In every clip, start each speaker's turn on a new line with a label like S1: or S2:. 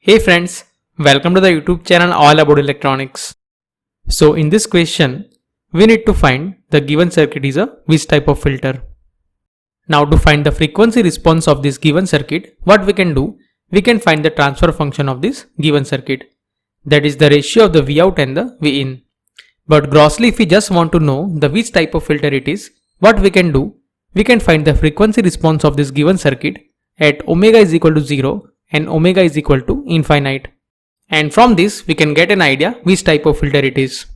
S1: Hey friends, welcome to the YouTube channel all about electronics. So in this question, we need to find the given circuit is a which type of filter. Now to find the frequency response of this given circuit, what we can do, we can find the transfer function of this given circuit. That is the ratio of the Vout and the Vin. But grossly if we just want to know the which type of filter it is, what we can do, we can find the frequency response of this given circuit at omega is equal to 0 and omega is equal to infinite. And from this we can get an idea which type of filter it is.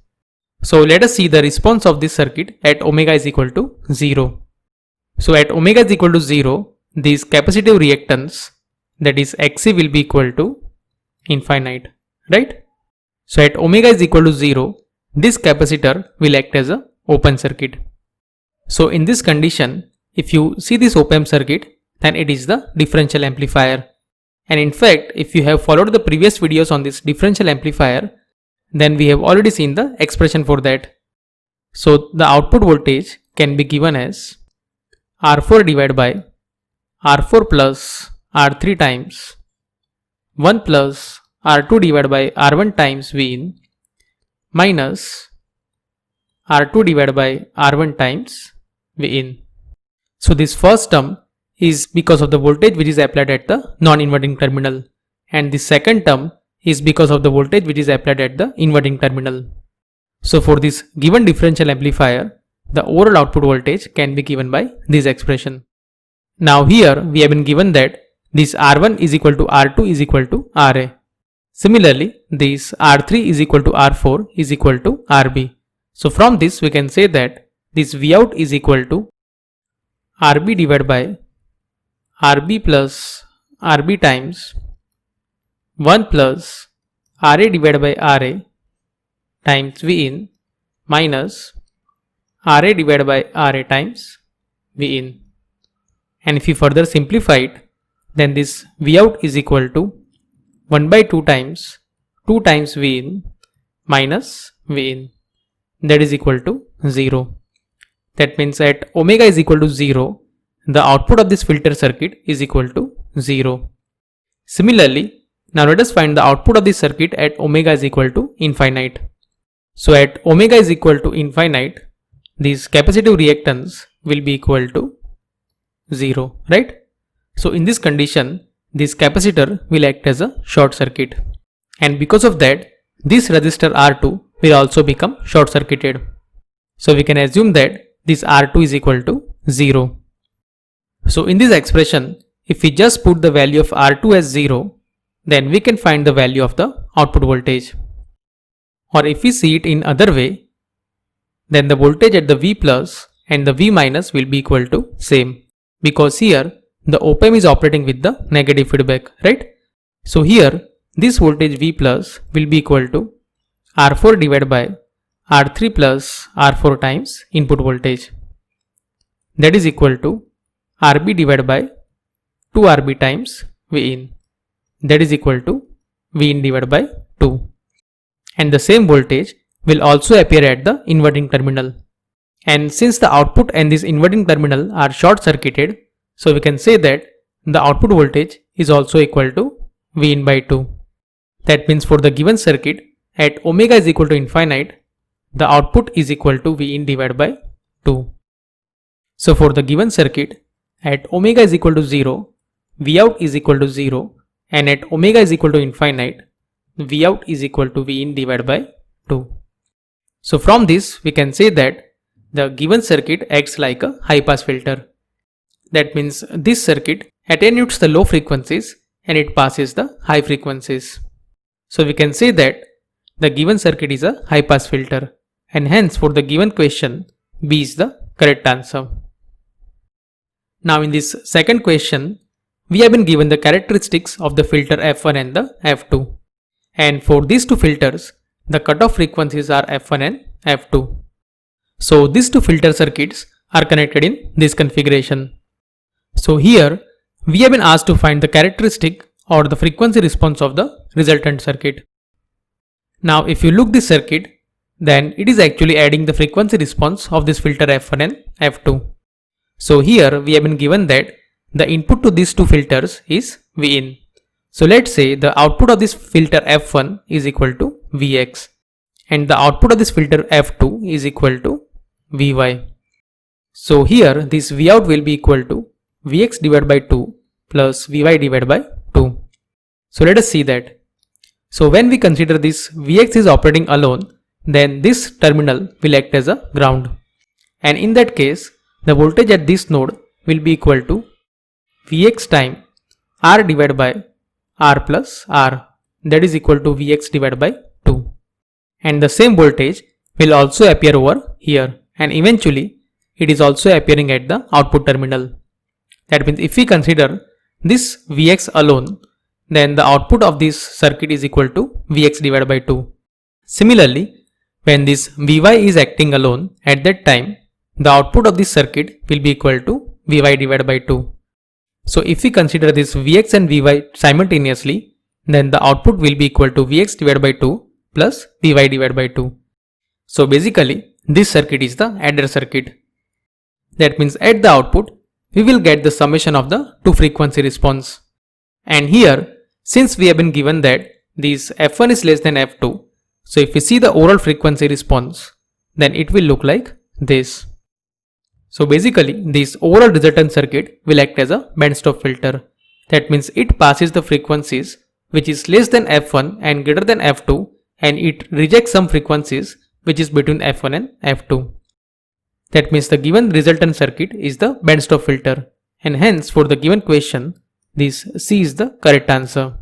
S1: So let us see the response of this circuit at omega is equal to 0. So at omega is equal to 0, this capacitive reactance, that is Xc, will be equal to infinite, right? So at omega is equal to 0, this capacitor will act as a open circuit. So in this condition, if you see this op-amp circuit, then it is the differential amplifier. And in fact, if you have followed the previous videos on this differential amplifier, then we have already seen the expression for that. So the output voltage can be given as R4 divided by R4 plus R3 times 1 plus R2 divided by R1 times Vin minus R2 divided by R1 times Vin. So this first term is because of the voltage which is applied at the non-inverting terminal, and the second term is because of the voltage which is applied at the inverting terminal. So for this given differential amplifier, the overall output voltage can be given by this expression. Now here we have been given that this R1 is equal to R2 is equal to RA. Similarly, this R3 is equal to R4 is equal to RB. So from this we can say that this Vout is equal to RB divided by RB plus RB times 1 plus RA divided by RA times Vin minus RA divided by RA times Vin. And if you further simplify it, then this Vout is equal to 1 by 2 times Vin minus Vin, that is equal to 0. That means at omega is equal to 0, the output of this filter circuit is equal to 0. Similarly, now let us find the output of this circuit at omega is equal to infinite. So at omega is equal to infinite, this capacitive reactance will be equal to 0, right? So in this condition, this capacitor will act as a short circuit, and because of that, this resistor R2 will also become short circuited. So we can assume that this R2 is equal to 0. So in this expression, if we just put the value of R2 as 0, then we can find the value of the output voltage. Or if we see it in other way, then the voltage at the V plus and the V minus will be equal to same, because here the op-amp is operating with the negative feedback, right? So here this voltage V plus will be equal to R4 divided by R3 plus R4 times input voltage, that is equal to RB divided by 2RB times Vin, that is equal to Vin divided by 2. And the same voltage will also appear at the inverting terminal. And since the output and this inverting terminal are short circuited, so we can say that the output voltage is also equal to Vin by 2. That means for the given circuit at omega is equal to infinite, the output is equal to Vin divided by 2. So for the given circuit at omega is equal to 0, Vout is equal to 0, and at omega is equal to infinite, Vout is equal to Vin divided by 2. So from this we can say that the given circuit acts like a high pass filter. That means this circuit attenuates the low frequencies and it passes the high frequencies. So we can say that the given circuit is a high pass filter, and hence for the given question, B is the correct answer. Now in this second question, we have been given the characteristics of the filter F1 and the F2. And for these two filters, the cutoff frequencies are F1 and F2. So these two filter circuits are connected in this configuration. So here we have been asked to find the characteristic or the frequency response of the resultant circuit. Now if you look this circuit, then it is actually adding the frequency response of this filter F1 and F2. So here we have been given that the input to these two filters is Vin. So let's say the output of this filter F1 is equal to Vx and the output of this filter F2 is equal to Vy. So here this Vout will be equal to Vx divided by 2 plus Vy divided by 2. So let us see that. So when we consider this Vx is operating alone, then this terminal will act as a ground. And in that case, the voltage at this node will be equal to Vx time R divided by R plus R, that is equal to Vx divided by 2. And the same voltage will also appear over here, and eventually it is also appearing at the output terminal. That means if we consider this Vx alone, then the output of this circuit is equal to Vx divided by 2. Similarly, when this Vy is acting alone, at that time, the output of this circuit will be equal to Vy divided by 2. So if we consider this Vx and Vy simultaneously, then the output will be equal to Vx divided by 2 plus Vy divided by 2. So basically, this circuit is the adder circuit. That means at the output, we will get the summation of the two frequency response. And here, since we have been given that this F1 is less than F2, so if we see the overall frequency response, then it will look like this. So basically, this overall resultant circuit will act as a bandstop filter. That means it passes the frequencies which is less than F1 and greater than F2, and it rejects some frequencies which is between F1 and F2. That means the given resultant circuit is the bandstop filter, and hence for the given question, this C is the correct answer.